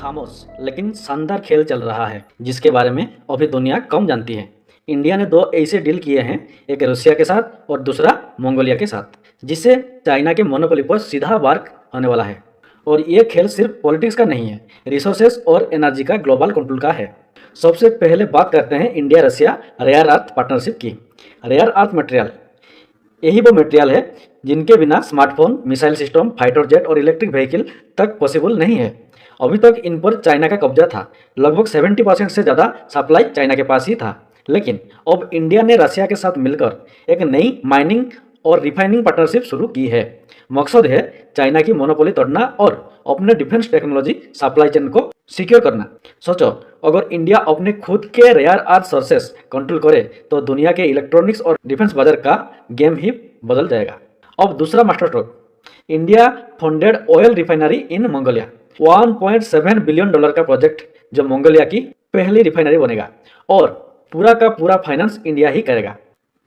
खामोश लेकिन शानदार खेल चल रहा है जिसके बारे में अभी दुनिया कम जानती है। इंडिया ने दो ऐसे डील किए हैं, एक रशिया के साथ और दूसरा मंगोलिया के साथ, जिससे चाइना के मोनोपोली पर सीधा वार होने वाला है। और ये खेल सिर्फ पॉलिटिक्स का नहीं है, रिसोर्सेस और एनर्जी का ग्लोबल कंट्रोल का है। सबसे पहले बात करते हैं India Russia rare earth partnership की। रेयर अर्थ मटेरियल यही वो मटेरियल है जिनके बिना smartphone, missile system, fighter jet और इलेक्ट्रिक व्हीकल तक पॉसिबल नहीं है। अभी तक इन पर चाइना का कब्जा था, लगभग 70% से ज़्यादा सप्लाई चाइना के पास ही था। लेकिन अब इंडिया ने रशिया के साथ मिलकर एक नई माइनिंग और रिफाइनिंग पार्टनरशिप शुरू की है। मकसद है चाइना की मोनोपोली तोड़ना और अपने डिफेंस टेक्नोलॉजी सप्लाई चेन को सिक्योर करना। सोचो, अगर इंडिया अपने खुद के रेयर अर्थ सोर्सेस कंट्रोल करे तो दुनिया के इलेक्ट्रॉनिक्स और डिफेंस बाजार का गेम ही बदल जाएगा। अब दूसरा master stroke, India funded oil refinery इन मंगोलिया। $1.7 बिलियन का प्रोजेक्ट जो मंगोलिया की पहली रिफाइनरी बनेगा और पूरा का पूरा फाइनेंस इंडिया ही करेगा।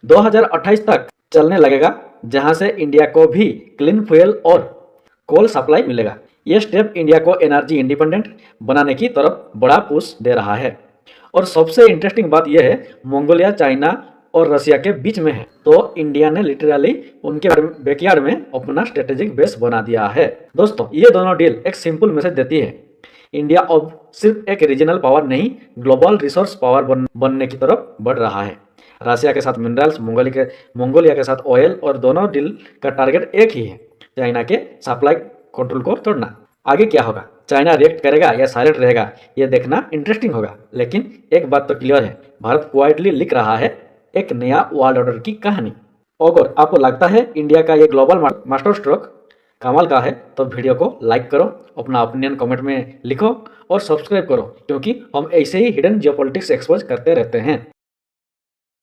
2028 तक चलने लगेगा, जहां से इंडिया को भी क्लीन फ्यूल और कोल सप्लाई मिलेगा। यह स्टेप इंडिया को एनर्जी इंडिपेंडेंट बनाने की तरफ बड़ा पुश दे रहा है। और सबसे इंटरेस्टिंग बात यह है, मंगोलिया चाइना और रशिया के बीच में है, तो इंडिया ने लिटरली उनके बैकयार्ड में अपना स्ट्रेटेजिक बेस बना दिया है। दोस्तों, ये दोनों डील एक सिंपल मैसेज देती है, इंडिया अब सिर्फ एक रीजनल पावर नहीं, ग्लोबल रिसोर्स पावर बनने की तरफ बढ़ रहा है। रशिया के साथ मिनरल्स, मंगोलिया के साथ ऑयल, और दोनों डील का टारगेट एक ही है, चाइना के सप्लाई कंट्रोल को तोड़ना। आगे क्या होगा, चाइना रिएक्ट करेगा या साइलेंट रहेगा, यह देखना इंटरेस्टिंग होगा। लेकिन एक बात तो क्लियर है, भारत क्वाइटली लिख रहा है एक नया वर्ल्ड ऑर्डर की कहानी। अगर आपको लगता है इंडिया का ये ग्लोबल मास्टर स्ट्रोक कमाल का है तो वीडियो को लाइक करो, अपना ओपिनियन कमेंट में लिखो और सब्सक्राइब करो, क्योंकि हम ऐसे ही हिडन जियोपॉलिटिक्स एक्सपोज करते रहते हैं।